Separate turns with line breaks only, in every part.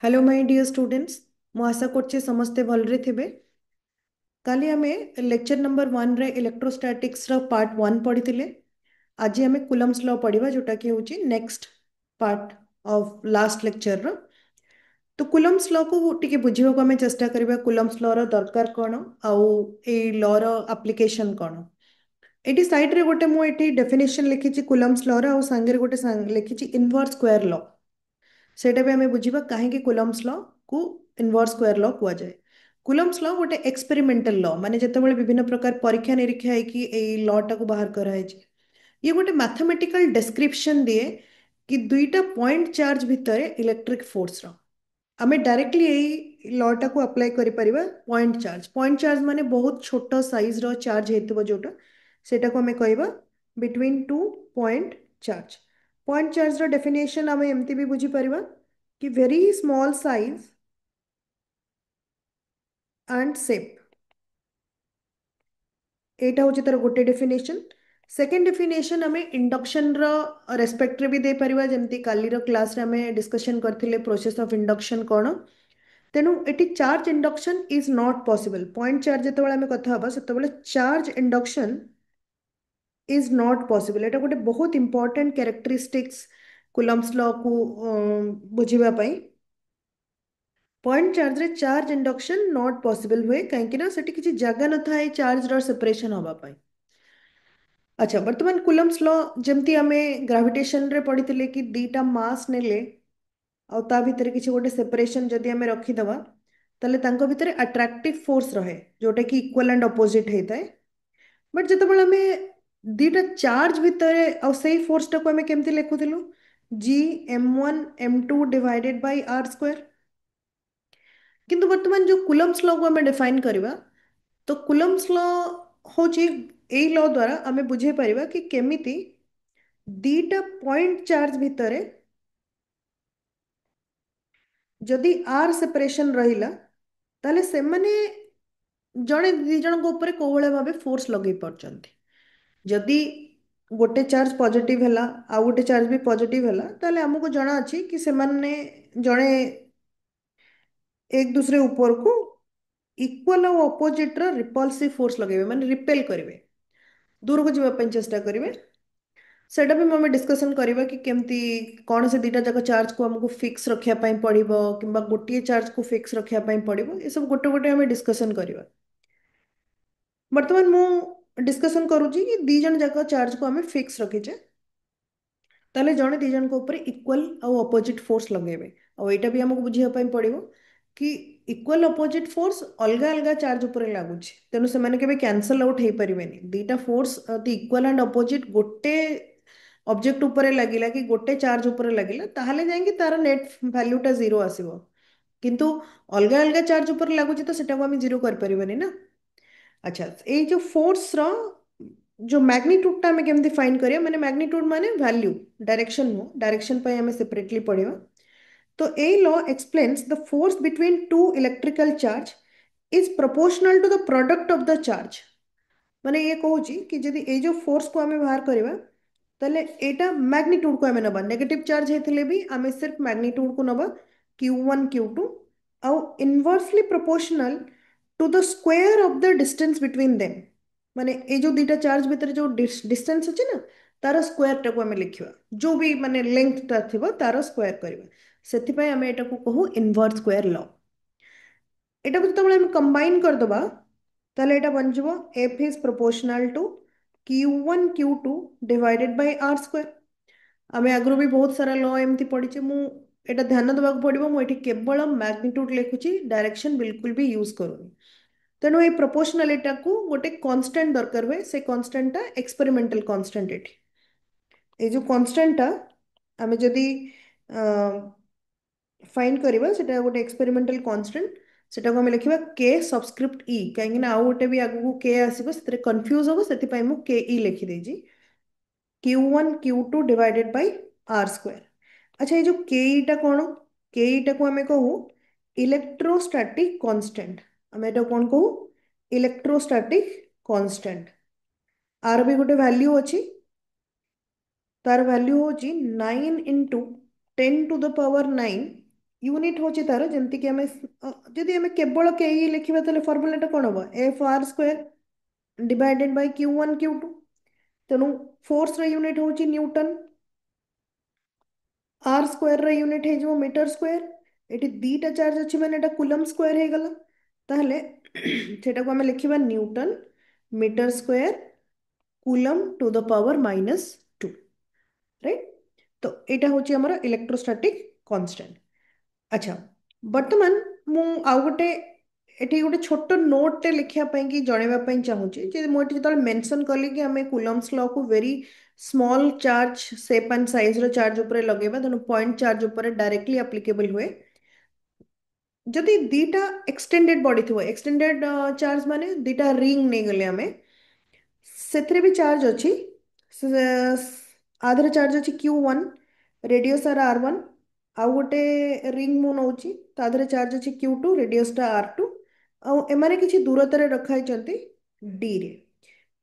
Hello my dear students. मु आशा करछे समस्ते भलरे थिबे। काली आमे लेक्चर नंबर 1 रे इलेक्ट्रोस्टैटिक्स रो पार्ट 1 पढ़िथिले। आज आमे कूलम्स लॉ पढ़िबा जोटा कि होची next part of last lecture रो। तो कूलम्स लॉ को टिके बुझिबा को आमे चेष्टा करिबा। कूलम्स लॉ रो दरकार कोन आउ a law row application cone. Eighty side रे गोटे मु एटी डेफिनेशन लिखिची कूलम्स लॉ रो आउ संगे रे गोटे लिखिची इनवर्स स्क्वायर लॉ। सेटा भी आमे बुझिबा काहे कूलम्स लॉ को इनवर्स स्क्वायर लॉ कुआ जाए। कूलम्स लॉ गोटे एक्सपेरिमेंटल लॉ माने जेतेबेले विभिन्न प्रकार परीक्षा निरीक्षा है कि ए लॉ टा को बाहर करा है। ये गोटे मैथमेटिकल डिस्क्रिप्शन दिए कि दुईटा पॉइंट चार्ज भितर इलेक्ट्रिक फोर्स रो आमे डायरेक्टली यही लॉ टा को अप्लाई करि परिबा। पॉइंट चार्ज माने बहुत छोट साइज रो चार्ज हेतबो जोटा सेटा को आमे कहबा between two point charge. Point charge रो डेफिनेशन आमे एमती भी बुझी परिबा कि very small size and shape. एटा होची तार गोटे डेफिनेशन। सेकेंड डेफिनेशन आमे इंडक्शन रो रेस्पेक्ट रे भी दे परिबा जेमती काली रो क्लास रे आमे डिस्कशन करथिले प्रोसेस ऑफ इंडक्शन कोन। तेणु एटी charge induction is not possible. Point charge जेतेबेले आमे कथा हबा सेतेबेले charge induction is not possible. एटा गोटे बहुत इंपोर्टेंट कैरेक्टरिस्टिक्स कूलम्स लॉ को बुझिबा पई। पॉइंट चार्ज रे चार्ज इंडक्शन नॉट पॉसिबल हुए कहीं ना सेठी किसी जगह न था चार्ज रो सेपरेशन होबा पई। अच्छा वर्तमान कूलम्स लॉ जेमती आमे ग्रेविटेशन रे पढ़िथिले कि दीटा मास नेले ଆଉ ତା ଭିତରେ କିଛି ଗୋଟେ ସେପାରେସନ ଯଦି ଆମେ ରଖିଦେବା ତାହେଲେ ତାଙ୍କ ଭିତରେ ଆଟ୍ରାକ୍ଟିଭ ଫୋର୍ସ ରହେ ଯୋଉଟା କି ଇକ୍ୱାଲ ଆଣ୍ଡ ଅପୋଜିଟ୍ ହେଇଥାଏ। ବଟ୍ ଯେତେବେଳେ ଆମେ ଦିଟା ଚାର୍ଜ ଭିତରେ ଆଉ ସେଇ ଫୋର୍ସଟାକୁ ଆମେ କେମିତି ଲେଖୁଥିଲୁ G m1 m2 divided by R square. କିନ୍ତୁ ବର୍ତ୍ତମାନ ଯୋଉ କୁଲମ୍ସ ଲକୁ ଆମେ ଡିଫାଇନ୍ କରିବା ତ କୁଲମ୍ସ ଲ ହଉଛି ଏଇ ଲ ଦ୍ୱାରା ଆମେ ବୁଝେଇ ପାରିବା କି କେମିତି ଦିଟା ପଏଣ୍ଟ ଚାର୍ଜ ଭିତରେ ଯଦି आर सेपरेशन रहिला ताले सेमाने जड़े दी जन को ऊपर कोवले भाबे फोर्स लगे पड़चंती। जदि गोटे चार्ज पॉजिटिव हैला आ गोटे चार्ज भी पॉजिटिव हैला ताले हमको जଣା अछि कि सेमाने जड़े एक दूसरे ऊपर को इक्वल और ऑपोजिट रो रिपल्सिव फोर्स लगेबे माने रिपेल करिवे दूर को जीवा ପାଇଁ चेष्टा करिवे। सेटा भी हमें डिस्कशन करवा कि केमती कौन से दीटा जाक चार्ज को हमको फिक्स रखिया ପାଇଁ पड़िबो किंबा गोटिए चार्ज को फिक्स रखिया ପାଇଁ पड़िबो ये सब गोटे गोटे हमें डिस्कशन करवा। वर्तमान मु डिस्कशन करूची कि दी जन जाक चार्ज को हमें फिक्स रखीचे ताले जने दी जन को ऊपर इक्वल और अपोजिट फोर्स लगेबे और एटा भी हमको बुझिया ପାଇଁ पड़िबो कि इक्वल अपोजिट फोर्स अलग अलग चार्ज ऊपर लागुଛି तेनु से माने केबे कैंसल आउट हे परिबेनी। दीटा फोर्स दी इक्वल एंड अपोजिट गोटे ऑब्जेक्ट ऊपर लागिला कि गोटे चार्ज ऊपर लागिला ताहले जायंगे तार नेट वैल्यूटा जीरो आसीबो। किंतु अलग अलग चार्ज ऊपर लागुଛି तो सेटा को हम जीरो कर परिबेनी ना। अच्छा ये जो फोर्स रो जो मैग्नीट्यूड टा हमें केमती फाइंड करिया माने मैग्नीट्यूड माने वैल्यू डायरेक्शन नो डायरेक्शन पे हमें सेपरेटली पढ़िबा। तो ए law explains the force between two electrical charge is proportional to the product of the charge. माने ये कहूँ कि जदि ए जो फोर्स को आमे बाहर करबा ताले एटा मैग्नीट्यूड को आमे नबा नेगेटिव चार्ज हेथिले भी आमे सिर्फ मैग्नीट्यूड को नबा Q1 Q2 आउ inversely proportional to the square of the distance between them. माने ए जो दीटा चार्ज भीतर जो डिस्टेंस अछि ना तार स्क्वायर टा को आमे लिखिबा जो भी माने लेंथ टा थिबो तार स्क्वायर करबा सेथि पय आमे एटा को कहू इनवर्स स्क्वायर लॉ। एटा को जतबेले हम कंबाइन कर दबा ताले एटा बन जिवो F is proportional to Q1 Q2 divided by are square. आमे आगरो भी बहुत सारा लॉ एमती पढ़िचे मु एटा ध्यान देबा पड़िबो मु एठी केवल मैग्नीट्यूड लिखुची डायरेक्शन बिल्कुल भी यूज करूनी। तेणु ये प्रोपोर्शनालिटी को गोटे कांस्टेंट दरकार हुए से कांस्टेंटा एक्सपेरिमेंटल कांस्टेंट एठी। ए जो कांस्टेंटा आमे जदी फाइंड करिबा सेटा गोटे एक्सपेरिमेंटल कांस्टेंट सेटा को हम लिखिबा k सबस्क्रिप्ट e कहीं ना आउ गोटे भी आगु k आसीबो सेतरे कंफ्यूज होबो सेति पई मु ke लिखि देजी Q1 Q2 divided by are square. अच्छा ये जो ke टा कोन ke टा को हमें कहू इलेक्ट्रोस्टैटिक कांस्टेंट। हमें एटा कोन कहू इलेक्ट्रोस्टैटिक कांस्टेंट। आर भी गोटे वैल्यू अछि तार वैल्यू होची 9 × 10⁻⁹ यूनिट होची तार जेमति कि हमें जदि हमें केवल के ई लिखिबा ताले फॉर्मूलाटा कोन हबो F R square divided by Q one Q two. तेणु फोर्स रे यूनिट होची न्यूटन, आर स्क्वायर रे यूनिट हे जो मीटर स्क्वायर। एटी दीटा चार्ज अछि माने एटा कूलम स्क्वायर हे गला। ताहले सेटा को हमें लिखिबा newton metre square coulomb to the power -2, right. तो एटा होची हमर इलेक्ट्रोस्टैटिक कांस्टेंट। अच्छा, वर्तमान मु आउ गोटे एठी गोटे छोट नोट टे लिखिया पई कि जणेबा पई चाहूची जे मु एठी जतल मेंशन कली कि हमें कूलम्स लॉ को very small charge shape and size रो चार्ज ऊपर लगेबा तेणु पॉइंट चार्ज ऊपर डायरेक्टली एप्लीकेबल हुए। जदि दीटा एक्सटेंडेड बॉडी थो एक्सटेंडेड चार्ज माने दीटा रिंग नहीं गले हमें ସେଥିରେ ବି ଚାର୍ଜ ଅଛି। ଆଧରେ ଚାର୍ଜ ଅଛି Q1, ରେଡିୟସ୍ ଆର R1। ଆଉ ଗୋଟେ ରିଙ୍ଗ ମୁଁ ନଉଛି ତା ଦେହରେ ଚାର୍ଜ ଅଛି Q2, ରେଡିୟସ୍ଟା R2। ଆଉ ଏମାନେ କିଛି ଦୂରତାରେ ରଖା ହେଇଛନ୍ତି D ରେ।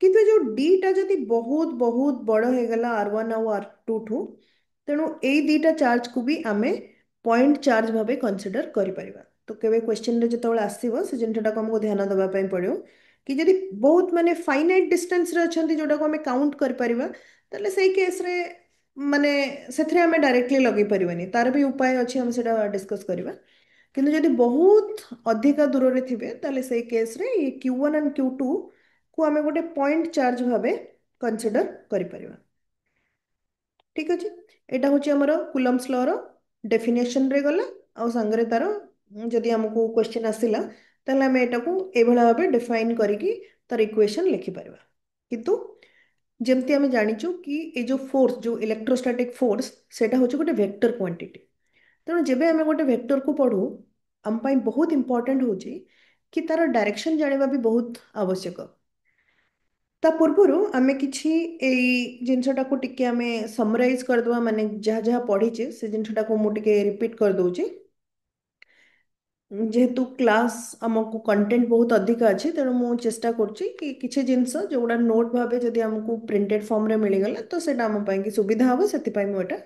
କିନ୍ତୁ ଏ ଯୋଉ D ଟା ଯଦି ବହୁତ ବହୁତ ବଡ଼ ହେଇଗଲା R1 ଆଉ R2 ଠୁ, ତେଣୁ ଏଇ ଦିଟା ଚାର୍ଜକୁ ବି ଆମେ ପଏଣ୍ଟ ଚାର୍ଜ ଭାବେ କନସିଡର କରିପାରିବା। ତ କେବେ କ୍ୱେଶ୍ଚନରେ ଯେତେବେଳେ ଆସିବ ସେ ଜିନିଷଟାକୁ ଆମକୁ ଧ୍ୟାନ ଦେବା ପାଇଁ ପଡ଼ିବ कि जदि बहुत माने फाइनाइट डिस्टेंस रे अछंती जोटा को हमें काउंट कर परिबा तले सेही केस रे माने सेथरे हमें डायरेक्टली लगे परिबानी तार भी उपाय अछि हम सेटा डिस्कस करबा। किंतु जदि बहुत अधिक दूर रे थिबे तले सेही केस रे ये Q1 एंड Q2 को हमें गोटे पॉइंट चार्ज भाबे कंसीडर करि परिबा। ठीक अछि, एटा होची हमर कूलम्स लॉ रो डेफिनेशन रे गला। आ संगरे तार जदि हमको क्वेश्चन आसिला ताहले हमें एटा को एभला भाबे डिफाइन करिकी तार इक्वेशन लिखि परिबा। किंतु जेमति हमें जानिचु कि ए जो फोर्स जो इलेक्ट्रोस्टैटिक फोर्स सेटा होची गोटे वेक्टर क्वांटिटी। तेणु जेबे हमें गोटे वेक्टर को पढ़ू हम पाई बहुत इंपॉर्टेंट होची कि तार डायरेक्शन जानिबा भी बहुत आवश्यक। ता पूर्वरु आमे किछि एई जिनसटाको टिके आमे समराइज करदवा माने जहाँ जहाँ पढ़ीचे से जिनसटाको मु टिके रिपीट कर दउची। जेहेतु क्लास आमको कंटेंट बहुत अधिक अच्छी तेणु मु चेष्टा करुच्ची कि किसी जिनस जोड़ा नोट भाव जदि आमको प्रिंटेड फॉर्म रे मिलगला तो सेटा आम पाई सुविधा हम से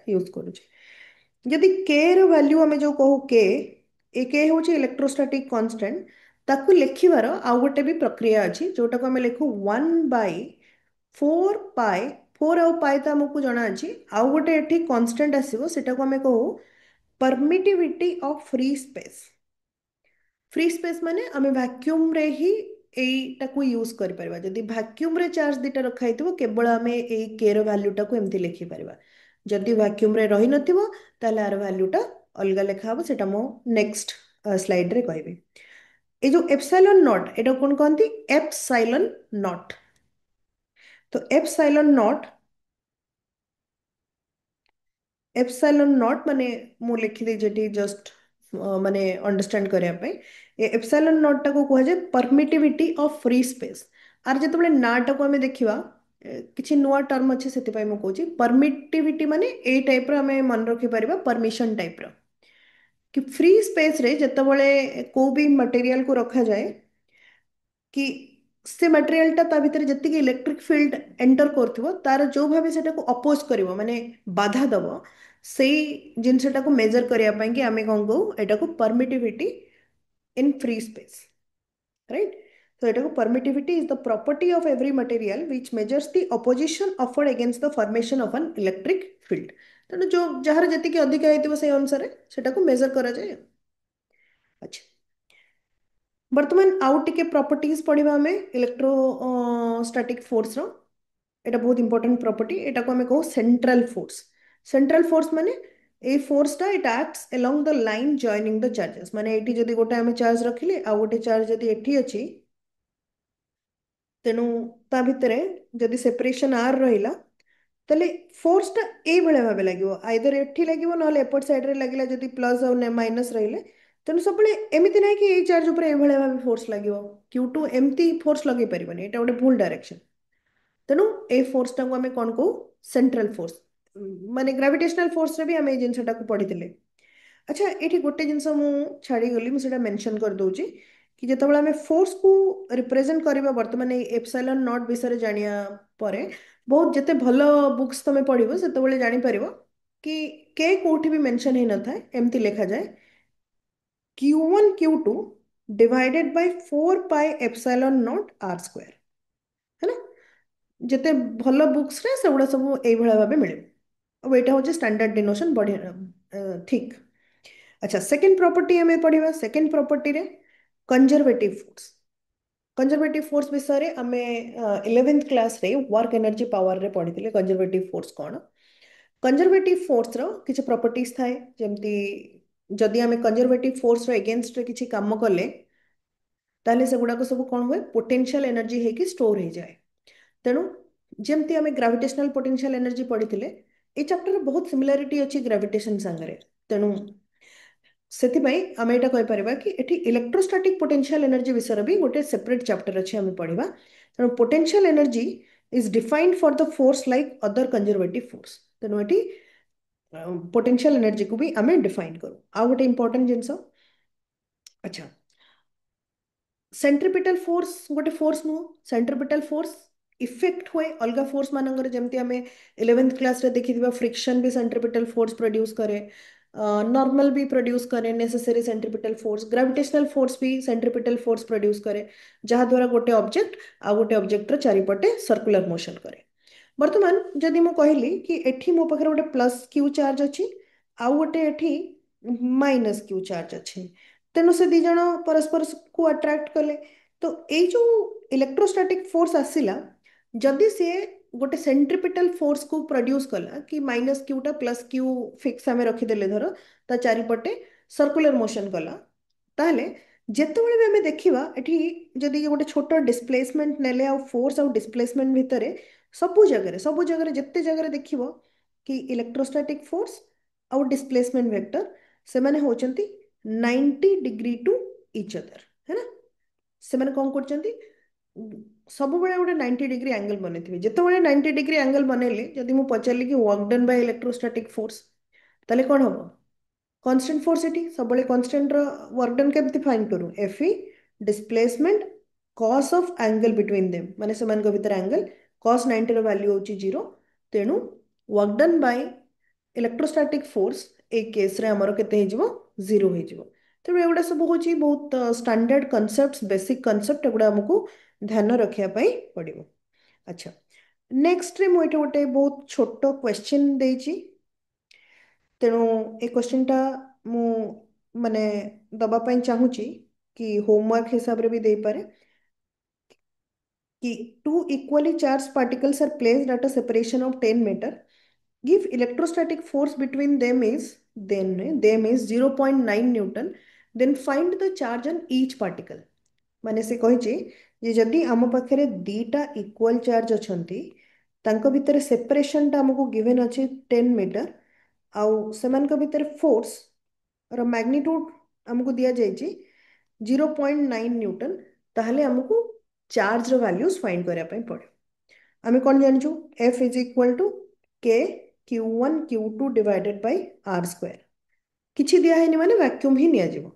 यूज करुच्ची। जदि के रो वैल्यू आम जो कहू के ए के हूँ इलेक्ट्रोस्टैटिक कांस्टेंट ताकू लिखिबार आउ गोटे भी प्रक्रिया अच्छी जोटा को आम लिखू 1/4 पाई। 4 आउ पाई तो आमको जना अच्छी आउ गोटे एठी कांस्टेंट आसीबो सेटा को आम कहू permittivity of free space. Free space माने आमे वैक्यूम रे ही एटा को यूज कर परबा। जदि वैक्यूम रे चार्ज दिटा रखा हितबो केवल आमे ए के रो वैल्यू टा को एम्ति लिखि परबा। जदि वैक्यूम रे रहि नथिबो ताले आर वैल्यू टा अलगा लेखा हबो सेटा मो नेक्स्ट स्लाइड रे कहबी। ए जो एप्सिलॉन नॉट एटा कोन कहंती एप्सिलॉन नॉट। तो एप्सिलॉन नॉट माने मु लिखि दे जेटी जस्ट माने अंडरस्टैंड करिया पे ए एप्सिलॉन नॉट टा को कह जाय परमिटिविटी ऑफ फ्री स्पेस। आर जेतबेले ना टा को हमें देखिबा किछि नुवा टर्म अछि सेति पय मु कहूची परमिटिविटी माने ए टाइप रो हमें मन रखि परिबा परमिशन टाइप रो कि फ्री स्पेस रे जेतबेले को भी मटेरियल को रखा जाए कि से मटेरियल ता भितर जति इलेक्ट्रिक फील्ड एंटर करथिबो तार जो भाबे सेटा को अपोज करिवो माने बाधा दबो सेई जिनसटा को मेजर करिया पई कि आमे कोन कहू एटा को permittivity in free space, right. So एटा को permittivity is the property of every material which measures the opposition offered against the formation of an electric field। तेणु जो जହାର जति अधिक हेतिबो से अनुसार सेटा को मेजर करा जाय। अच्छा, वर्तमान आउ टिके प्रॉपर्टीज पढ़िबा हमें इलेक्ट्रोस्टैटिक फोर्स रो। एटा बहुत इंपोर्टेंट प्रॉपर्टी। एटा को हमें कहू सेंट्रल फोर्स। सेंट्रल फोर्स माने ए फोर्स टा it acts along the line joining the charges. माने एटी जदि गोटे हमें चार्ज रखिले आ गोटे चार्ज जदि एठी अछि तेणु ता भितरे जदि सेपरेशन आर रहिला तले फोर्स टा ए भले भाबे लागिवो आइदर एठी लागिवो नहले एपट साइड रे लागिला जदि प्लस और माइनस रहिले तेणु सबले एमिति नै कि ए चार्ज ऊपर ए भले भाबे फोर्स लागिवो Q2 एमती फोर्स लगे परिबनी एटा गोटे भूल डायरेक्शन। तेणु ए फोर्स टा को हमें कोन को सेंट्रल फोर्स माने ग्रेविटेशनल फोर्स रे भी हमें जिनसटा को पढ़िथिले। अच्छा, ये गोटे जिनस छाड़ी गली मुझे मेंशन कर दूची कि जितेबाला आम फोर्स को रिप्रेजेंट करवा बर्तमान एप्सिलॉन नॉट विषय जानिया परे बहुत जिते भल बुक्स तुम पढ़ो से जापर कि के कौटी भी मेंशन ही न था एमती लिखा जाए Q1 Q2 divided by 4 pi epsilon not r square है ना जिते भल बुक्स रे सेगुड़ा सब एभला भाबे मिले अब एटा होचे स्टैंडर्ड डिनोशन बढ़िया ठीक। अच्छा सेकंड प्रॉपर्टी हमें पढ़िबा सेकंड प्रॉपर्टी रे कंजर्वेटिव फोर्स। कंजर्वेटिव फोर्स विषय रे हमें 11th क्लास रे वर्क एनर्जी पावर रे पढ़िथिले कंजर्वेटिव फोर्स कोन। कंजर्वेटिव फोर्स रो किछि प्रॉपर्टीज थाए जेमती जदि आमे कंजर्वेटिव फोर्स रो अगेंस्ट रे किछि काम कले ताले सेगुडाक सब कोन हुए पोटेंशियल एनर्जी हेकी स्टोर हो जाए। तेणु जेमती आमे ग्रेविटेशनल पोटेंशियल एनर्जी पढ़िथिले ए चैप्टर बहुत सिमिलरिटी अछि ग्रेविटेशन संगरे। तेणु ସେଥିପାଇଁ ଆମେ ଏଇଟା କହିପାରିବା କି ଏଠି ଇଲେକ୍ଟ୍ରୋଷ୍ଟାଟିକ୍ ପୋଟେନ୍ସିଆଲ ଏନର୍ଜି ବିଷୟରେ ବି ଗୋଟେ ସେପରେଟ୍ ଚାପ୍ଟର ଅଛି ଆମେ ପଢିବା। ତେଣୁ potential energy is defined for the force like other conservative force. ତେଣୁ ଏଠି ପୋଟେନ୍ସିଆଲ ଏନର୍ଜିକୁ ବି ଆମେ ଡିଫାଇନ୍ କରୁ। ଆଉ ଗୋଟେ ଇମ୍ପୋର୍ଟାଣ୍ଟ ଜିନିଷ ଆଚ୍ଛା सेंट्रिपिटल फोर्स गोटे फोर्स नुह सेंट्रिपिटल फोर्स इफेक्ट हुए अलग फोर्स मानकर जमती आम 11th क्लास रे देखि फ्रिक्शन भी सेंट्रिपिटल फोर्स प्रोड्यूस करे नॉर्मल भी प्रोड्यूस करे necessary centripetal force gravitational force भी सेंट्रिपिटल फोर्स प्रोड्यूस करे जहाँ द्वारा गोटे ऑब्जेक्ट आ गोटे ऑब्जेक्टर चारिपटे सर्कुलर मोशन करे। बर्तमान जदि मु कहली कि एठी मो पाखरे गोटे प्लस क्यू चार्ज अछि आउ गोटे एठी माइनस क्यू चार्ज अछि तेणु से दी जण परस्पर को अट्राक्ट कले तो ये जो इलेक्ट्रोस्टैटिक फोर्स आसिला जदि से गोटे सेंट्रिपिटल फोर्स को प्रोड्यूस कला कि minus Quetta plus Q fix आमे रखिदेले धर ता चारिपटे सर्कुलर मोशन कला ताहले जेतेबेले भी आमे देखिबा एठी जदि गोटे छोट डिस्प्लेसमेंट नेले आ फोर्स आ डिस्प्लेसमेंट भितरे सब जगह जेते जगह देखिबो कि इलेक्ट्रोस्टैटिक फोर्स आ डिस्प्लेसमेंट वेक्टर से माने होचंती 90 डिग्री टू इच अदर है ना से माने कौन करचंती सब बड़े गोटे 90 डिग्री एंगल बनेथिबे जेतेबेले 90 डिग्री एंगल बनेले जदि मु पचारली कि work done by electrostatic force ताले कौन हबो कांस्टेंट फोर्स एटी सब कांस्टेंट रो वर्क डन केमती फाइंड करू F E displacement cos of angle between them माने से मान को भीतर एंगल cos 90 रो वैल्यू होची 0 तेणु work done by electrostatic force एक केस रे हमरो केते हे जिवो 0 हे जिवो। तेणु एगुड़ा सब होची बहुत स्टैंडर्ड कॉन्सेप्ट्स बेसिक कॉन्सेप्ट एगुड़ा हमको ध्यान रखिया पई पड़िबो। अच्छा नेक्स्ट रे मु एटा गोटे बहुत छोट क्वेश्चन देइची तेणु ए क्वेश्चन टा मु माने दबा पई चाहूची कि होमवर्क हिसाब रे भी दे पारे कि two equally charged particles are placed at a separation of 10 meter if electrostatic force between them is 0.9 newton then find the charge on each particle माने से कहिचे जे जदि आम पाखरे दीटा इक्वल चार्ज अछंती तांको भितर सेपरेशन टा हमको गिवन अछि 10 मीटर आउ सेमानक भितर फोर्स रो मैग्नीट्यूड हमको दिया जायछि 0.9 न्यूटन ताहले हमको चार्ज रो वैल्यूज फाइंड करिया पई पड़े। आमे कोन जानछु F is equal to K Q1 Q2 divided by R square किछि दिया हैनी माने वैक्यूम ही निया जिवो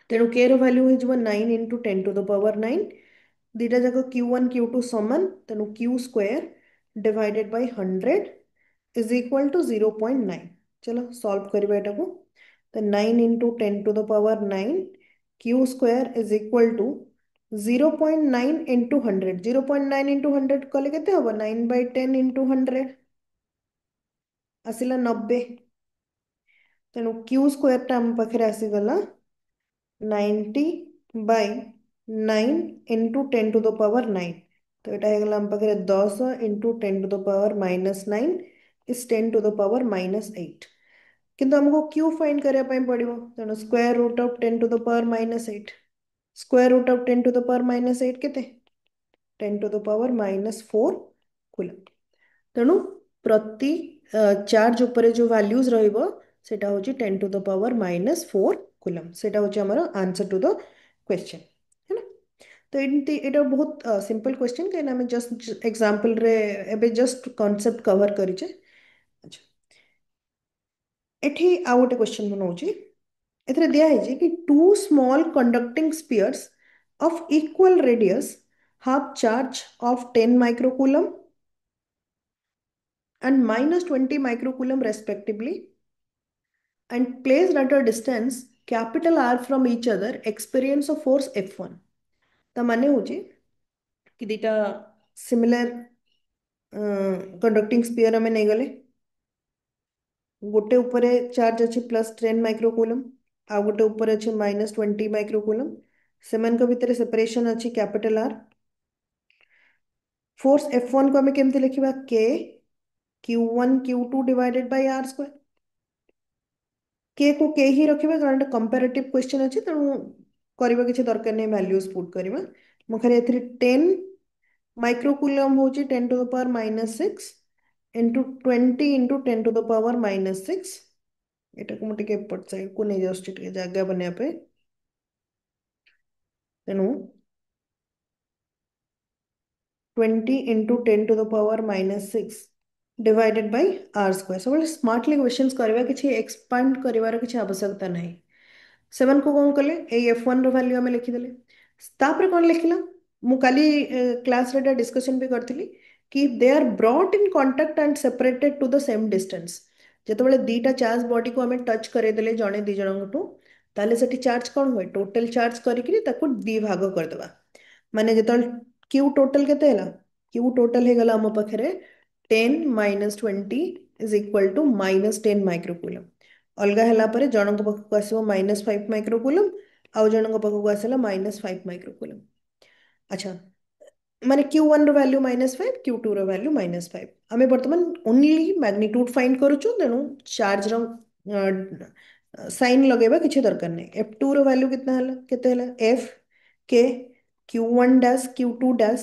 तेणु K रो वैल्यू हो जिवो 9 into 10 to the power 9 दीटा जाक Q1 Q2 समान तेणु Q square divided by 100 is equal to 0.9। चलो सॉल्व करबा एटा को तो 9 into 10 to the power 9 Q square is equal to 0.9 into 100 0.9 into 100 कले केते हबो 9/10 into 100 आसिला 90 तेणु Q स्क्वायर टा हम पाखरे आसी गला 90/9 into 10 to the power 9 तो एटा हे गला हम पाखरे 10 into 10 to the power -9 is 10 to the power -8 किंतु हमको Q फाइंड करिया पई पड़िबो तेणु square root of 10 to the power -8 square root of 10 to the power -8 केते 10 to the power -4 कूलम तेणु प्रति चार्ज ऊपर जो वैल्यूज रहिबो सेटा होची 10 to the power -4 कूलम सेटा होची हमर आंसर टू द क्वेश्चन है ना। तो एमती एटा बहुत सिंपल क्वेश्चन के ना मैं जस्ट एग्जांपल रे एबे जस्ट कांसेप्ट कवर करिचे। अच्छा एठी आ गोटे क्वेश्चन बनौची एथरे दिया है जे कि two small conducting spheres of equal radius have charge of 10 microcoulomb and -20 microcoulomb respectively and placed at a distance capital R from each other experience of force F1 ता माने होची कि दीटा सिमिलर कंडक्टिंग स्पीयर आम नहीं गले गोटे ऊपर charge अच्छे +10 माइक्रोकूलम आ गोटे ऊपर अच्छे -20 माइक्रोकूलम सेमान को भितर सेपरेशन अच्छी कैपिटल आर फोर्स F1 को हमें केमती लिखिबा K Q1 Q2 divided by are square के को के ही रखिबा कारण कंपैरेटिव क्वेश्चन अच्छे तेणु करबा किछि दरकार नहीं वैल्यूज पुट करबा मो खाली एथि 10 माइक्रोकूलम होची 10 to the power -6 into 20 into 10 to the power -6 एटा को मुझे एपट साइड को नहीं जस्ट टिके जगह बनया पे तेणु 20 into 10 to the power -6 divided by are square सब स्मार्टली क्वेश्चंस करबा किछि एक्सपांड करिवार किछि आवश्यकता नहीं सेवन को कौन कले F1 रो वैल्यू आम लिखिदेले तापर कौन लिखिला मु काली क्लास रे डिस्कशन भी करथिली कि they are brought in contact and separated to the same distance जेतेबेले दीटा चार्ज बॉडी को हमें टच करे देले जणे दी जनठू ताले सेठी चार्ज कौन हुए टोटल चार्ज करिकरी ताको दी भाग कर देबा माने जेतल क्यू टोटल केते हैला क्यू टोटल हे गला हम पाखरे 10 -20 इज इक्वल टू -10 माइक्रोकूलम अलगा ହେଲା ପରେ ଜଣଙ୍କ ପାଖକୁ ଆସିବ -5 ମାଇକ୍ରୋକୁଲମ ଆଉ ଜଣଙ୍କ ପାଖକୁ ଆସିଲା -5 ମାଇକ୍ରୋକୁଲମ ଆଚ୍ଛା ମାନେ Q1 ର ଭ୍ୟାଲ୍ୟୁ -5 Q2 ର ଭ୍ୟାଲ୍ୟୁ -5 ଆମେ ବର୍ତ୍ତମାନ ଓନ୍ଲି ମ୍ୟାଗ୍ନିଟ୍ୟୁଡ फाइंड କରୁଛୁ ତେଣୁ ଚାର୍ଜ ର ସାଇନ୍ ଲଗେଇବା କିଛି ଦରକାର ନାହିଁ F2 ର ଭ୍ୟାଲ୍ୟୁ କେତେ ହେଲା F K Q1 dash Q2 dash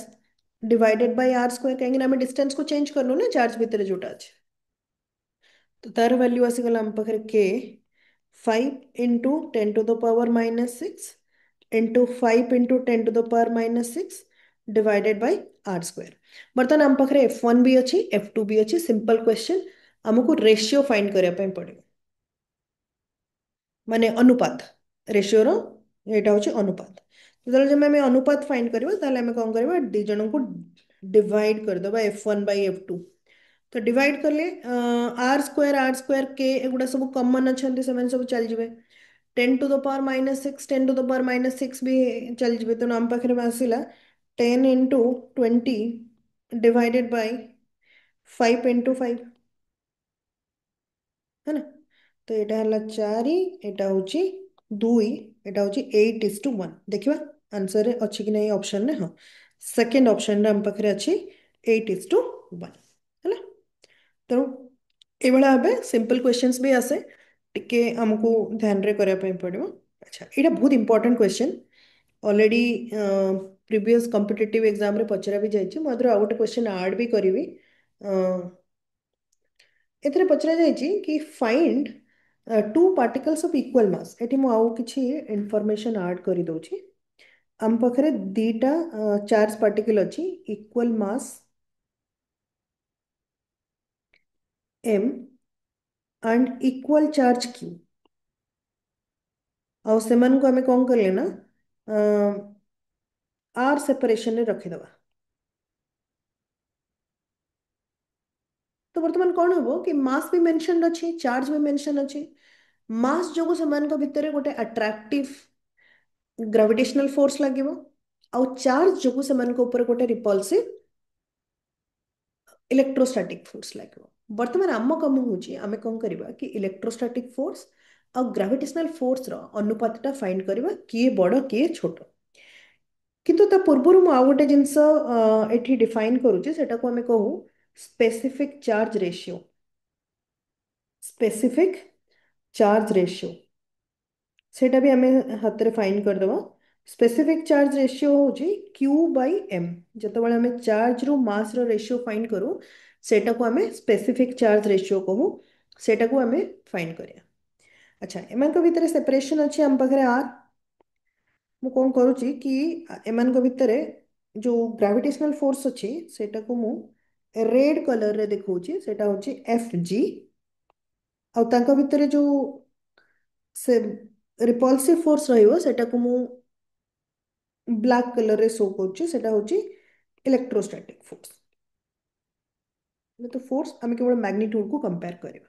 divided by are square कहीं आम डिस्टेंस को चेंज करनु ना चार्ज भितर जोटा अच्छे तो तार वैल्यू आसीगला आम पाखे के 5 × 10⁻⁻⁶ into 5 × 10⁻⁻⁶ divided by are square बर्तमान आम पाखे F1 भी अच्छी F2 भी अच्छी सिंपल क्वेश्चन आमको रेशियो फाइंड करने पड़े माने अनुपात रेशियो रो एटा होची अनुपात तो जब आम अनुपात फाइंड करबा ताले आम कौन करबा दी जन को डिवाइड कर दबा F1 बाय F2 तो डिवाइड कले आर स्क्वायर के एगुड़ा सब कॉमन अच्छा से सब चल जाए 10⁻⁻⁶ 10⁻⁻⁶ भी चल जाए तेणु आम पाखे आसला 10 × 20 डिवाइडेड बाय 5 × 5 है ना तो यहाँ है 4 यहाँ हूँ 2 यहाँ हूँ 8:1 देखा आंसर अच्छी कि नहीं ऑप्शन रे हाँ सेकेंड ऑप्शन रे आम पाखे अच्छी 8:1 है तेणु ये भाव सिंपल क्वेश्चंस भी आसे टिके आमको ध्यान रे करने पड़ो अच्छा यहाँ बहुत important question already previous competitive exam रे पचरा भी जाइए मुझे आउ गोटे क्वेश्चन ऐड भी करी एथिरे पचरा जाइए कि find two particles of equal मास एठी मु आउ किछि इंफॉर्मेशन ऐड करी दोछि आम पाखरे दीटा चार्ज पार्टिकल अच्छी equal mass m and equal charge q आउ सेमान को हमें कौन कर लेना आर सेपरेशन रे रखिदबा तो वर्तमान कौन हो कि मास भी मेंशन अच्छी चार्ज भी मेंशन अच्छी मास जो सेमान को भितर गोटे अट्रैक्टिव ग्रेविटेशनल फोर्स लगे आउ चार्ज जो सेमान को ऊपर गोटे रिपल्सिव इलेक्ट्रोस्टैटिक फोर्स लगे वर्तमान आम कम होची आमे कौन करबा कि इलेक्ट्रोस्टैटिक फोर्स और ग्रेविटेशनल फोर्स रो अनुपातटा फाइंड करबा किए बड़ किए छोट किंतु ता पूर्व मु आउ गोटे जिनस एठी डिफाइन करूची सेटा को हमें कहू specific charge ratio specific charge ratio सेटा भी हमें हाथ रे फाइंड कर दबा स्पेसिफिक चार्ज रेशियो होची Q/m जतबेले हमें चार्ज रो मास रो रेशियो फाइंड करू सेटा को हमें स्पेसिफिक चार्ज रेशियो कहू सेटा को हमें फाइंड करिया अच्छा एमान को भितर सेपरेशन अच्छी आम पाखे आर मु कौन करुच्ची कि एमान को भितर जो ग्रेविटेशनल फोर्स अच्छी सेटा को मु रेड कलर रे देखौची सेटा होची Fg आउ तांका भितर जो से रिपल्सिव फोर्स रहिबो सेटा को मु ब्लैक कलर रे शो करुच्ची सेटा होची इलेक्ट्रोस्टैटिक फोर्स तो फोर्स आम केवल मैग्नीट्यूड को कंपेयर करबा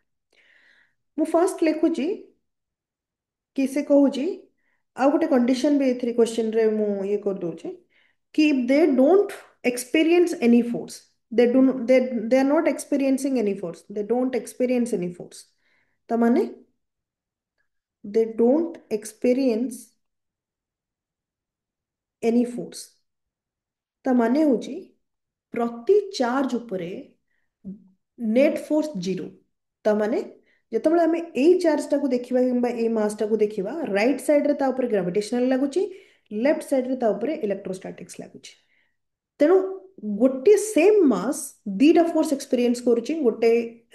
मु फर्स्ट लिखुची कि से कहूची आ गोटे कंडीशन भी एथि क्वेश्चन रे मु ये कर दूचे कि if they don't experience any force, they are not experiencing any force, they don't experience any force, ता माने they don't experience any force, ତା ମାନେ ହଉଛି प्रति चार्ज उपरे नेट फोर्स जीरो। ता माने ଯେତେବେଳେ ଆମେ ଏଇ ଚାର୍ଜଟାକୁ ଦେଖିବା କିମ୍ବା ଏଇ ମାସଟାକୁ ଦେଖିବା ରାଇଟ୍ ସାଇଡ୍ରେ ତା ଉପରେ ଗ୍ରାଭିଟେସନାଲ ଲାଗୁଛି, ଲେଫ୍ଟ ସାଇଡ୍ରେ ତା ଉପରେ ଇଲେକ୍ଟ୍ରୋଷ୍ଟାଟିକ୍ସ ଲାଗୁଛି। ତେଣୁ ଗୋଟିଏ ସେମ୍ ମାସ୍ ଦିଟା ଫୋର୍ସ ଏକ୍ସପିରିଏନ୍ସ କରୁଛି, ଗୋଟେ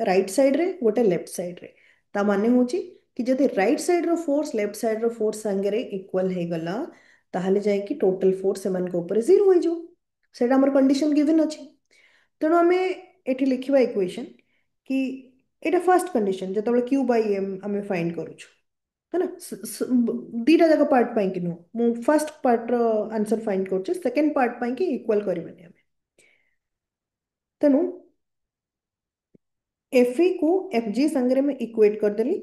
ରାଇଟ୍ ସାଇଡ୍ରେ ଗୋଟେ ଲେଫ୍ଟ ସାଇଡ୍ରେ। ତା ମାନେ ହେଉଛି କି ଯଦି right cider force left cider force ସାଙ୍ଗରେ ଇକ୍ୱାଲ୍ ହେଇଗଲା ତାହେଲେ ଯାଇକି ଟୋଟାଲ ଫୋର୍ସ ସେମାନଙ୍କ ଉପରେ ଜିରୋ ହେଇଯିବ। ସେଇଟା ଆମର କଣ୍ଡିସନ ଗିଭେନ୍ ଅଛି। ତେଣୁ ଆମେ ଏଠି ଲେଖିବା ଇକ୍ୱେସନ୍ କି ଏଇଟା ଫାର୍ଷ୍ଟ କଣ୍ଡିସନ ଯେତେବେଳେ କ୍ୟୁ ବାଇ ଏମ୍ ଆମେ ଫାଇଣ୍ଡ କରୁଛୁ है ना। दीटा जाक पार्ट पाई कि नुह मु फर्स्ट पार्ट रो आंसर फाइंड करछे, सेकंड पार्ट पाई कि इक्वल करबनी हमें। तेनु एफई को एफजी संगरे में इक्वेट कर देली।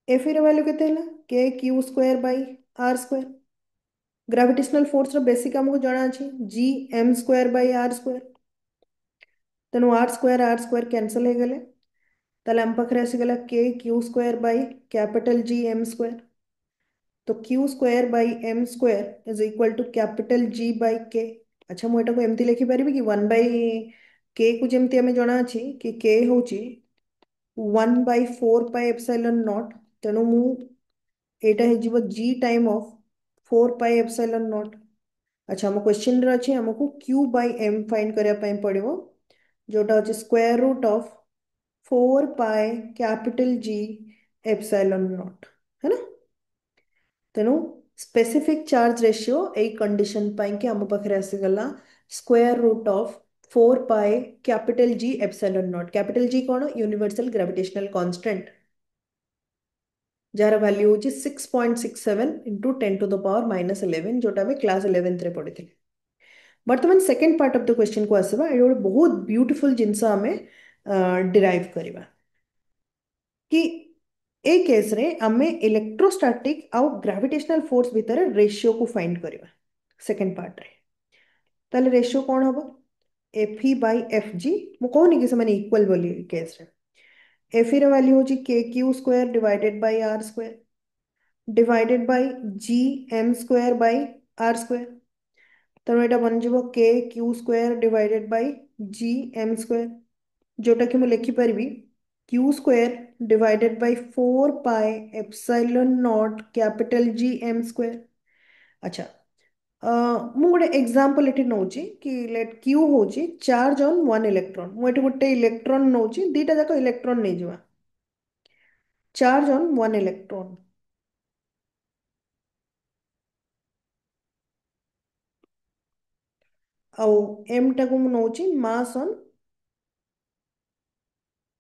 एफई रो वैल्यू केते हला k Q square by are square. Gravitational force रो बेसिक हमको जाना अछि G M square by are square. तेनु आर स्क्वायर कैंसिल हो गले, ताले हम पाखरे आसी गला k Q square by capital G M square. तो q square by m square is equal to capital G by k. अच्छा मुझे को एमती लिखि पारिबी कि 1 बाय के को जेमती हमें जाना अछि कि के होची 1 बाय 4 पाई एप्सिलॉन नॉट। तेणु मु एटा हे जीवो G time of 4 pi epsilon naught. अच्छा हम क्वेश्चन रे अछि हमको क्यू बाय एम फाइंड करिया पई पड़िबो, जोटा होची square root of 4 pi capital G epsilon naught, है ना। तेणु स्पेसिफिक चार्ज रेशियो ए कंडीशन पाई कि हम पाखरे आसी गला square root of 4 pi capital G epsilon naught. Capital G कौन यूनिवर्सल ग्रेविटेशनल कांस्टेंट, जार वैल्यू होची 6.67 इंटू 10 टू द पावर -11, जोटा में क्लास 11th रे पढ़ी थी। बर्तमान second part of the question को आसबा, ये गोटे बहुत ब्यूटीफुल जिनस हमें डिराइव करवा कि ए केस रे आमे इलेक्ट्रोस्टैटिक आउ ग्रेविटेशनल फोर्स भितर रेशियो को फाइंड करवा। सेकंड पार्ट रे ताले रेशियो कौन हबो F E bye F G. मु कहूनी कि से इक्वल बोली केस रे। एफ ई रो वैल्यू होची K Q square divided by are square divided by G M square by are square. तेणु एटा बन जिवो K Q square divided by G M square, जोटा कि मु लिखि परबी Q square divided by 4 pi epsilon naught capital G M square. अच्छा मु गोटे एग्जांपल एठी नउची कि लेट क्यू होची चार्ज ऑन वन इलेक्ट्रॉन। मु एठी गोटे इलेक्ट्रॉन नउची, दीटा जाक इलेक्ट्रॉन नै जिवा। चार्ज ऑन वन इलेक्ट्रॉन आउ एम टाको मु नउची मास ऑन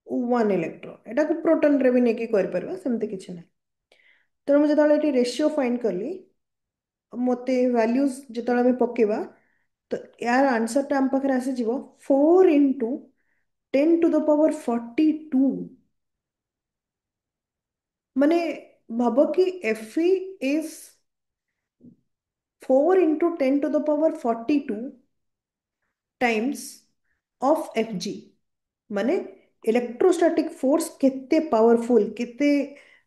वन इलेक्ट्रॉन। एटा को प्रोटॉन रे भी नेकी कर परबा, सेमते किछ नै। तेणु मु जतले एठी रेशियो फाइंड करली मते वैल्यूज जतले में पकेबा तो यार आंसर टा हम पाखरे आसी जीवो 4 इंटू 10 टू द पावर 42। माने भाबो कि F is 4 into 10 to the power 42 times of F G. माने इलेक्ट्रोस्टैटिक फोर्स केते पावरफुल, केते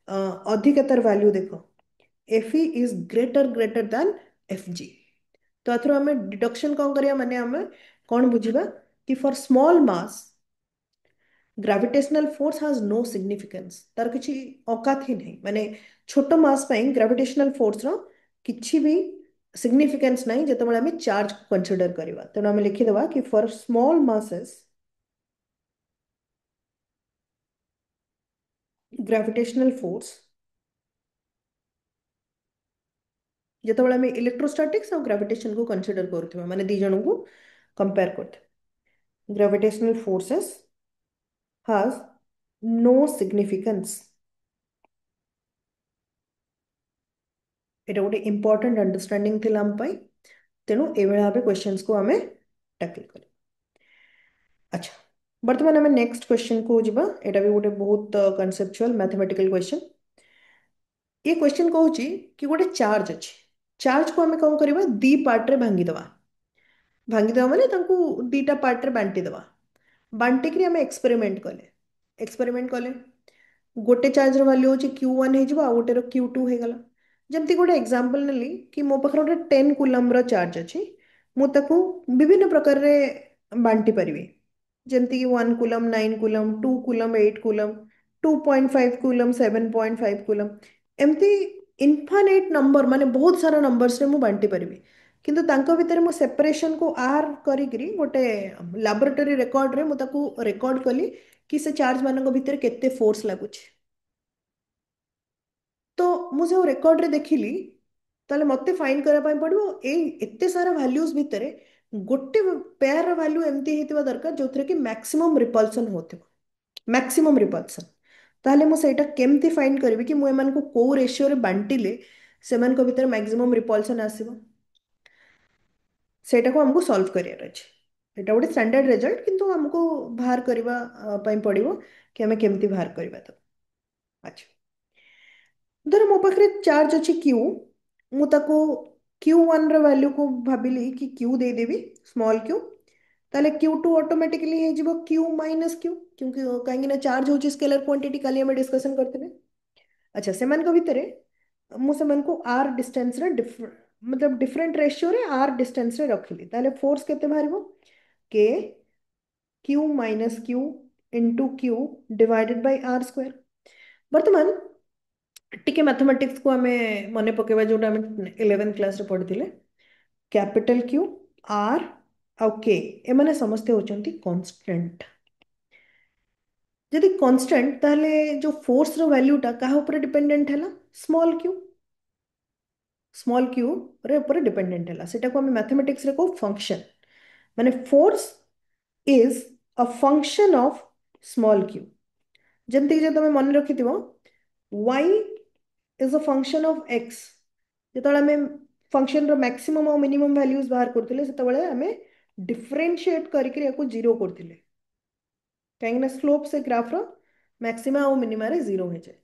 अधिकतर वैल्यू देखो F is greater than F G. तो आथरो हमें डिडक्शन कौन करिया, माने हमें कौन बुझिबा कि for small mass gravitational force has no significance, तार किछि औकात ही नहीं। माने छोटो मास पाई ग्रेविटेशनल फोर्स रो किछि भी सिग्निफिकेंस नहीं जेतेबेले हमें चार्ज कंसीडर करिवा। तेणु हमें लिखि देबा कि for small masses gravitational force ଯେତେବେଳେ ଆମେ ଇଲେକ୍ଟ୍ରୋଷ୍ଟାଟିକ୍ସ ଆଉ ଗ୍ରାଭିଟେସନ କୁ କନସିଡର କରୁଥିବା, ମାନେ ଦି ଜଣଙ୍କୁ कंपेयर करते gravitational forces has no significance. এটা ଗୋଟେ इंपोर्टेंट अंडरस्टैंडिंग थिला हम पाई। तेणु एभଳି भाबे क्वेश्चंस को हमें टैकल कर। अच्छा वर्तमान हमें नेक्स्ट क्वेश्चन को जिबा। एटा भी गोटे बहुत कॉन्सेप्चुअल मैथमेटिकल क्वेश्चन। ये क्वेश्चन कहूँ कि गोटे चार्ज अच्छी, चार्ज को आम कौन करवा दी पार्ट रे भांगीदवा, भांगीदवा माने तांकू दीटा पार्ट रे बांटी दवा, बांटिकी आम एक्सपेरिमेंट कले गोटे चार्ज वैल्यू हूँ Q1 हो आ गोटे Q2 हो गला। जमती गोटे एग्जांपल नेली कि मो पाखे गोटे 10 कूलम चार्ज अच्छी, मुझे विभिन्न प्रकार रे बांटी पारि, जमती कि 1 coulomb 9 coulomb 2 coulomb 8 coulomb 2.5 coulomb 7.5 coulomb एमती इनफाइनाइट नंबर माने बहुत सारा नंबर्स रे मु बांटी पारि, किंतु तांको भितर मु सेपरेशन को आर करी गोटे लैबोरेटरी रिकॉर्ड रे मु ताको रिकॉर्ड कली कि से चार्ज मानक भितर केते फोर्स लागुଛି। तो ମୁଁ ଯେଉଁ ରେକର୍ଡରେ ଦେଖିଲି ତାହେଲେ ମୋତେ ଫାଇନ୍ କରିବା ପାଇଁ ପଡ଼ିବ ଏଇ ଏତେ ସାରା ଭ୍ୟାଲ୍ୟୁଜ୍ ଭିତରେ ଗୋଟେ ପେୟାରର ଭ୍ୟାଲ୍ୟୁ ଏମିତି ହେଇଥିବା ଦରକାର ଯେଉଁଥିରେ କି ମ୍ୟାକ୍ସିମମ୍ ରିପଲ୍ସନ୍ ହେଉଥିବ, ମ୍ୟାକ୍ସିମମ୍ ରିପଲ୍ସନ୍। ତାହେଲେ ମୁଁ ସେଇଟା କେମିତି ଫାଇନ୍ କରିବି କି ମୁଁ ଏମାନଙ୍କୁ କୋଉ ରେସିଓରେ ବାଣ୍ଟିଲେ ସେମାନଙ୍କ ଭିତରେ ମ୍ୟାକ୍ସିମମ୍ ରିପଲ୍ସନ୍ ଆସିବ, ସେଇଟାକୁ ଆମକୁ ସଲ୍ଭ କରିବାର ଅଛି। ଏଇଟା ଗୋଟେ ଷ୍ଟାଣ୍ଡାର୍ଡ ରେଜଲ୍ଟ, କିନ୍ତୁ ଆମକୁ ବାହାର କରିବା ପାଇଁ ପଡ଼ିବ କି ଆମେ କେମିତି ବାହାର କରିବା ତାକୁ। ଆଚ୍ଛା, ଧର ମୋ ପାଖରେ ଚାର୍ଜ ଅଛି Q, ମୁଁ ତାକୁ Q1 ର ଭ୍ୟାଲ୍ୟू को ଭାବିଲି कि Q ଦେଇଦେବି ସ୍ମଲ୍ q, ତାହେଲେ Q2 ଅଟୋମେଟିକାଲି ହେଇଯିବ Q ମାଇନସ୍ Q, क्योंकि କାହିଁକି ନା ଚାର୍ଜ ହେଉଛି ସ୍କେଲାର କ୍ୱାଣ୍ଟିଟି, କାଲି ଆମେ ଡିସ୍କସନ୍ କରିଥିଲେ। ଆଚ୍ଛା, ସେମାନଙ୍କ ଭିତରେ ମୁଁ ସେମାନଙ୍କୁ R ଡିଷ୍ଟାନ୍ସରେ मतलब डिफरेंट रेशियोरे R डिस्टेंसरे रखिली, ताहले फोर्स केते बाहरिबो K Q minus Q into Q divided by R square. वर्तमान टिके मैथमेटिक्स को आमे मने पकेबा जोटा आमे 11th क्लास रे पढ़िथिले, कैपिटल Q R आउ K एमाने समस्ते होचंती कांस्टेंट। यदि कांस्टेंट ताहले जो फोर्स रो वैल्यूटा काहा ऊपर डिपेंडेंट हैला, स्मॉल क्यू रे ऊपर डिपेंडेंट हैला, सेटा को आमे मैथमेटिक्स रे को फंक्शन, माने force is a function of small q. जंती जे तमे मन रखिथिबो y is a function of x, जेतବେଳେ ଆମେ फंक्शन रो मैक्सिमम और मिनिमम वैल्यूज बाहर करथिले सेतବେଳେ ଆମେ डिफरेंशिएट करिक याको जीरो करथिले, कहीं स्लोप से ग्राफ रो मैक्सिमा और मिनिमा रे जीरो हो जाए।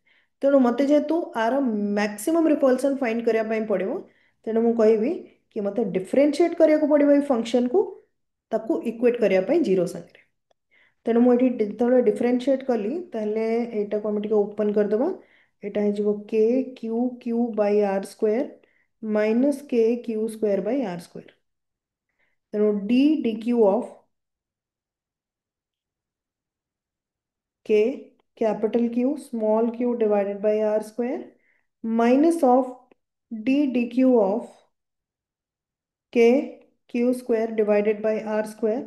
तेणु मते जेहेतु आर मैक्सिमम रिपल्सन फाइंड करिया पई पड़िबो, तेणु मु कहबी कि मते डिफरेंशिएट करिया को पड़िबो ए फंक्शन को, ताकू इक्वेट करिया पई जीरो संगे। तेणु मुझे जो डिफरेंशिएट कली ताहले एटा को हम टिके ओपन कर दबा, एटा है जीवो k q q by are square minus k Q square by are square. तेणु d d Q of k capital q small q divided by are square minus of d d Q of k Q square divided by are square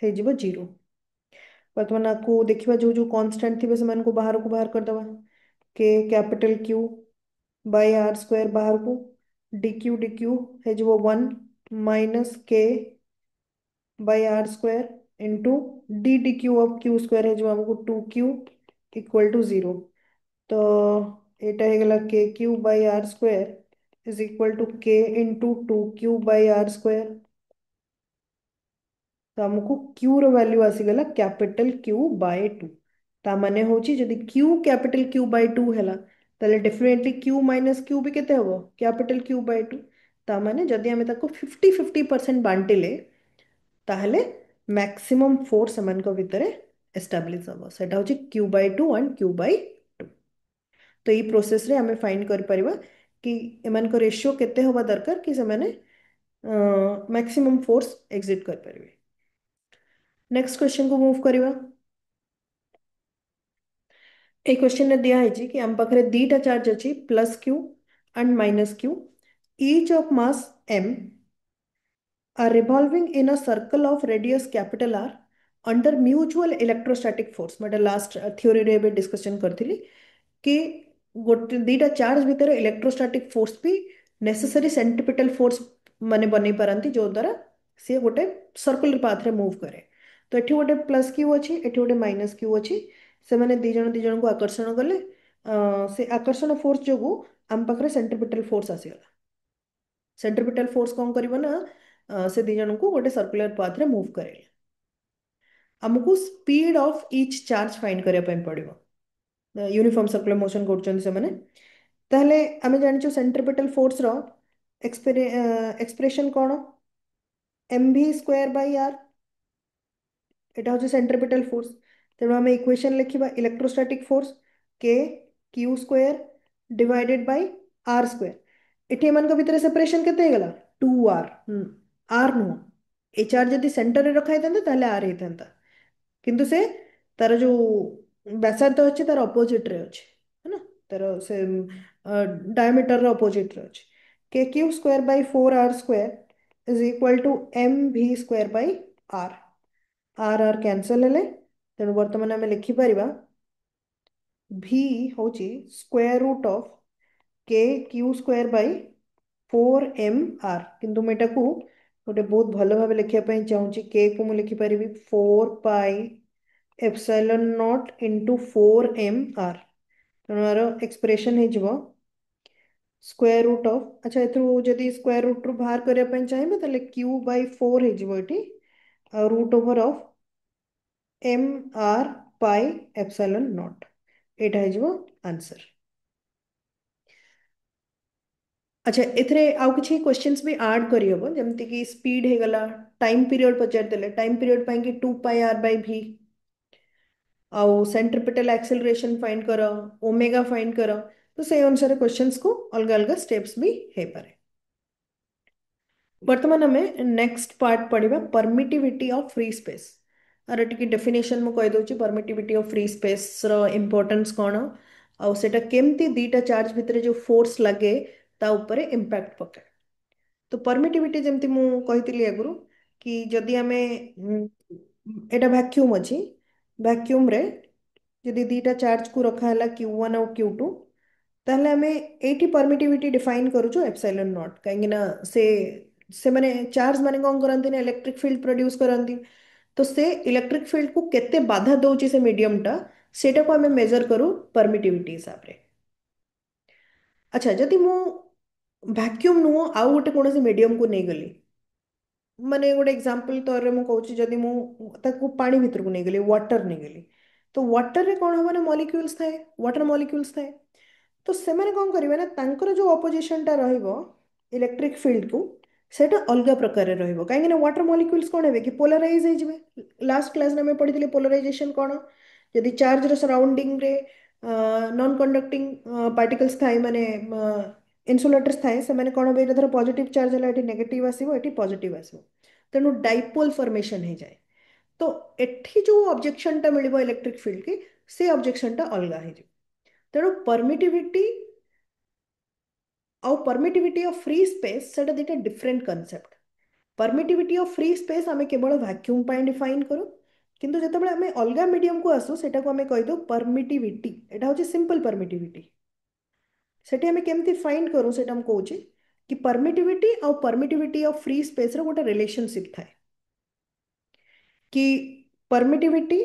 है जीवो zero. वर्तमान आपको देखिबा जो जो constant थिबे समान को बाहर कर दबा, के capital Q by are square बाहर को, डी क्यू है जो 1 minus K by are square into D Q of Q square है जो हमको 2Q इक्वल टू जीरो। तो एटा है गला k q by are square is equal to k into 2Q by are square. तो हमको Q रो वैल्यू आसीगला कैपिटल Q बाय 2। ता माने होची जदि Q कैपिटल Q बाय 2 हैला ताले डेफिनेटली Q माइनस Q भी केते हबो कैपिटल Q बाय 2। ता माने जदि हमें ताको 50-50% बांटिले ताहले मैक्सिमम फोर्स समान को भितरे एस्टाब्लिश हबो, सेटा होची Q by 2 and Q by 2। तो ये प्रोसेस रे हमें फाइंड कर परिबा कि एमान को रेशियो केते होबा दरकार कि से माने मैक्सिमम फोर्स एग्जिट कर परिबे। नेक्स्ट क्वेश्चन को मूव करिबा। ए क्वेश्चन ने दिया है जी कि हम पाखरे दीटा चार्ज अछि plus Q and minus Q, each of mass m are revolving in a circle of radius capital R under mutual electrostatic force। मैं लास्ट थ्योरी रे डिस्कशन करथिली कि गोटे दीटा चार्ज भितर इलेक्ट्रोस्टैटिक फोर्स भी नेसेसरी सेंट्रिपिटल फोर्स माने बनै पारंती, जो द्वारा से गोटे सर्कुलर पाथ रे मूव करे। तो एठी गोटे प्लस क्यू अछि, एठी गोटे माइनस क्यू अछि, से माने दी जन को आकर्षण कले, से आकर्षण फोर्स जोगु आम पाखरे सेंट्रिपिटल फोर्स आसीगला। सेंट्रिपिटल फोर्स कौन करिबो ना, से दी जन को गोटे सर्कुलर पाथ रे मूव करे। हमको speed of each charge find करिया पय पड़िबो। यूनिफॉर्म सर्कुलर मोशन करछन से माने ताहले आमे जानिଛୁ सेंट्रिपेटल फोर्स रो एक्सप्रेशन कोन m v square by r এটা হচ্ছে সেন্ট্রিপিটাল ফোর্স তেଣु ଆମେ ইকুয়েশন লিখিবা electrostatic force k q square divided by r square এটি এମାନଙ୍କ ভিতরে সেপারেশন কেতে ହେଇଗଲା 2r r নুহ এই চার্জ যদি সেন্টারে রখা ହେଇଥାନ୍ତା তাহলে r ହେଇଥାନ୍ତା କିନ୍ତୁ ସେ ତାର ଯୋଉ ବ୍ୟାସାର୍ଦ୍ଧ ଅଛି ତାର ଅପୋଜିଟ ରେ ଅଛି ହେଲା ତାର ସେ ଡାୟମିଟର ର ଅପୋଜିଟ ରେ ଅଛି k q square by 4r square is equal to m v square by r r r cancel हेले तेणु वर्तमान आम लिखिपर भि हूँ square root of k Q square by 4 mr किंतु मुझे गोटे बहुत भल भाव लिखापी चाहूँगी के को मुझे लिखिपर 4 pi epsilon not into 4 mr तेणु यार एक्सप्रेशन हो स्क्वायर रूट ऑफ अच्छा एथरू स्क्वायर रूट रू बाहर करने चाहिए क्यू बाई 4 हो root over of mr pi epsilon naught एटा हो आंसर अच्छा एथरे आउ किछि क्वेश्चंस भी ऐड करी हबो जेमति कि स्पीड हे गला टाइम पीरियड पचार देले टाइम पीरियड पाई कि 2 पाई r बाय v आउ सेंट्रिपिटल एक्सेलरेशन फाइंड करो ओमेगा फाइंड करो तो से अनुसार क्वेश्चंस को अलग अलग स्टेप्स भी हे पारे वर्तमान हमें नेक्स्ट पार्ट पढ़िबा परमिटिविटी ऑफ फ्री स्पेस अरे टिके डेफिनेशन मु कहि दउची परमिटिविटी ऑफ फ्री स्पेस रो इंपोर्टेंस कोन आउ सेटा केमती दीटा चार्ज भितरे जो फोर्स लागे ता ऊपर इंपैक्ट पके तो परमिटिविटी जेमती मु कहितली आगुरु कि जदि आमे एटा वैक्यूम अछि वैक्यूम रे जदि दीटा चार्ज को रखा हला Q1 और Q2 ताहले आमे एटी परमिटिविटी डिफाइन करूछु एप्सिलॉन नॉट काहेकि ना से माने चार्ज माने कोन करंती ना इलेक्ट्रिक फील्ड प्रोड्यूस करंती तो से इलेक्ट्रिक फील्ड को केते बाधा दउची से मीडियम टा सेटा को आमे मेजर करू परमिटिविटी हिसाब रे अच्छा जदि मु वैक्यूम नु आउ गोटे कोनोसी मीडियम को नहीं गली माने गोटे एग्जांपल तौर में कहूँ जदि मु ताको पानी भितर को नहीं गली वाटर नहीं गली तो वाटर रे कौन हम ना मॉलिक्यूल्स थाए वाटर मॉलिक्यूल्स थाए तो सेमाने कौन करिवे ना तांकर जो अपोजिशन टा रहिबो इलेक्ट्रिक फील्ड को सेटा अलग प्रकार रे रहिबो काहे ना वाटर मॉलिक्यूल्स कोन हेबे कि पोलराइज हे जिवे लास्ट क्लास में पढ़िथिले पोलराइजेशन कोन यदि चार्ज रो सराउंडिंग रे नॉन कंडक्टिंग पार्टिकल्स थाए माने इन्सुलेटर्स थाए से माने कोन हेबे धर पॉजिटिव चार्ज हला एटी नेगेटिव आसीबो एटी पॉजिटिव आसीबो तेणु डाइपोल फॉर्मेशन हो जाए तो एठी जो ऑब्जेक्शन टा मिलिबो इलेक्ट्रिक फील्ड की से ऑब्जेक्शन टा अलग है तेणु परमिटिविटी और परमिटिविटी ऑफ फ्री स्पेस सेटा दिटा different concept permittivity of free space आमे केवल वैक्यूम पाई डिफाइन करू किंतु जेतेबेले आमे अलगा मीडियम को आसु सेटा को आमे कहि दो परमिटिविटी एटा होची सिंपल परमिटिविटी सेठी आमे केमती फाइंड करू सेटा हम कहूची कि परमिटिविटी और परमिटिविटी ऑफ फ्री स्पेस रो गोटे रिलेशनशिप थाए कि परमिटिविटी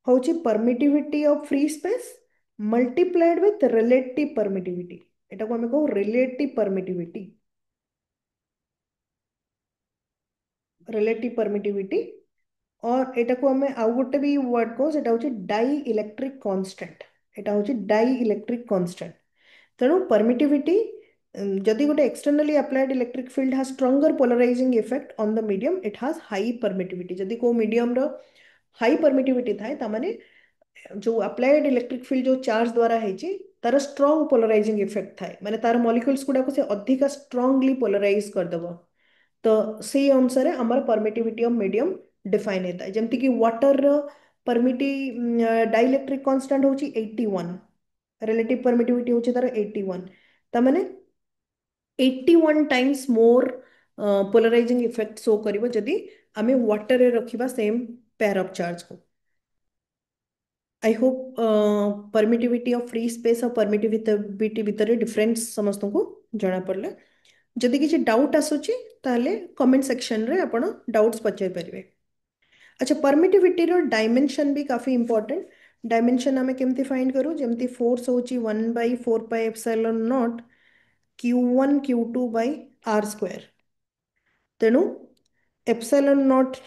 होची permittivity of free space multiplied with relative permittivity एटा को हमें कहू रिलेटिव परमिटिविटी रिलेटिव परमिटिविटी और एटा को हमें आउ गोटे भी वर्ड को सेटा होची डाई इलेक्ट्रिक कांस्टेंट एटा होची डाई इलेक्ट्रिक कांस्टेंट तेणु परमिटिविटी जदि गोटे externally applied electric field has stronger polarizing effect on the medium it has high permittivity जदि को मीडियम रो हाई परमिटिविटी थाए तामाने जो अप्लाइड इलेक्ट्रिक फील्ड जो चार्ज द्वारा है तार स्ट्रॉन्ग पोलराइजिंग इफेक्ट थाए माने तार मॉलिक्यूल्स गुडा को से अधिक स्ट्रांगली पोलराइज कर देबो तो से अनुसार हमर परमिटिविटी ऑफ मीडियम डिफाइन होता है जेमति कि वाटर परमिटी डाइलेक्ट्रिक कांस्टेंट होची 81 रिलेटिव परमिटिविटी होची तार 81 तमाने 81 times more polarising effect show करिवो जदि आमे वाटर रे रखिबा सेम पेयर ऑफ चार्ज को I hope permittivity of free space और परमिटिविटी भितर डिफरेंस समस्त को जना पड़ला जदि किसी डाउट आसुची ताहले कमेंट सेक्शन रे आपण डाउट्स पचार परिवे अच्छा परमिटिविटी रो डायमेंशन भी काफी इंपॉर्टेंट डायमेंशन हमें केमती फाइंड करू जेमती फोर्स होची 1/4 pi epsilon naught Q1 Q2 by R square तेणु एप्सिलॉन नॉट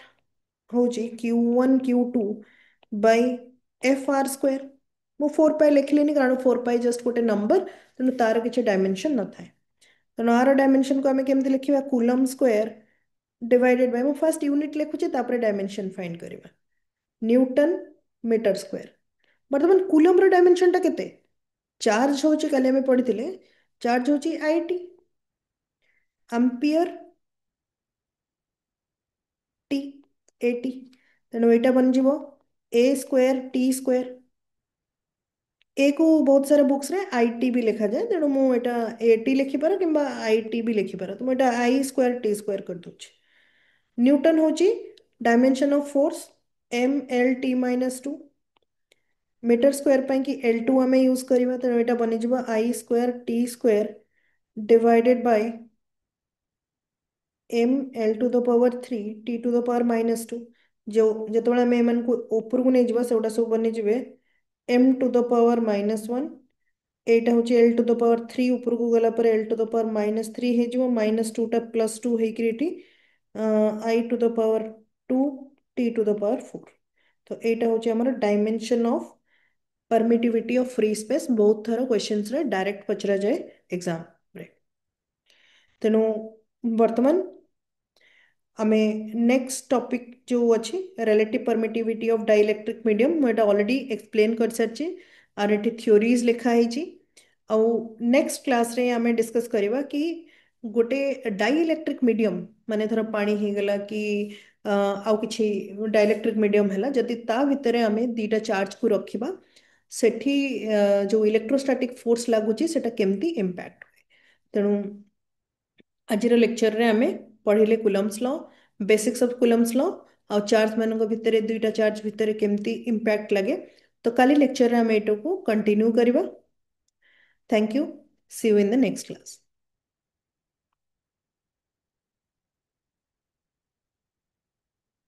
होची Q1 Q2 by F R square मु 4 पाई लिखिलेनी कारण 4 पाई जस्ट गोटे नंबर, तेणु तार किसी डायमेंशन न थाए। तेणु आर डायमेंशन को आम केमती लिखा, कूलम स्क्वायर डिवाइडेड बाय, मु फास्ट यूनिट लिखुचे तापर डायमेंशन फाइंड करवा, न्यूटन मीटर स्क्वायर। बर्तमान कूलम रो डायमेंशन टा केते, चार्ज होची काले हमें पढ़िथिले, चार्ज होची आईटी, एम्पियर टी, एटी, तेणु एटा बन जीवो ए स्क्वायर टी स्क्वायर। ए को बहुत सारा बुक्स रे आईटी भी लिखा जाए, तेणु मु एटा एटी लिखिपार कि आईटी भी लिखिपार, तो मुझे आई स्क्वायर टी स्क्वायर कर दूची। न्यूटन होची dimension of force, M L T minus two. Metre square पाई कि एल टू आम यूज करवा, तेणु एटा बनी जीवो I square T square divided by m l to the power three t to the power minus two. जो जो आम एम को ऊपर को नहीं जावा से बनी जाए m to the power minus one, एटा हूँ l to the power three, ऊपर को गला पर l to the power minus three हो, माइनस टू टा प्लस टू होकर I to the power two t to the power four. तो यहाँ हूँ आम dimension of permittivity of free space, बहुत थर क्वेश्चंस रे डायरेक्ट पचरा जाए एग्जाम रे। तेणु वर्तमान आमे नेक्स्ट टॉपिक जो अच्छी relative permittivity of dielectric medium, मुझे ऑलरेडी एक्सप्लेन कर सारी, आर ये थ्योरीज लिखाई। आउ नेक्स्ट क्लास रे आमे डिस्कस करवा कि गोटे डाइलेक्ट्रिक मीडियम माने धर पानी ही गला कि आउ किछि डाइलेक्ट्रिक मीडियम हैला, जदि ता भितरे आमे दीटा चार्ज को रखिबा, सेठी जो इलेक्ट्रोस्टैटिक फोर्स लागुची सेटा केमती इम्पैक्ट हुए। तेणु आजिर लेक्चर रे आमे पढ़िले Coulomb's law, basics of Coulomb's law, और चार्ज मानक भितरे दुईटा चार्ज भितरे केमती इम्पैक्ट लगे। तो काली लेक्चर रे आमे एटो को कंटिन्यू करबा। Thank you, see you in the next class.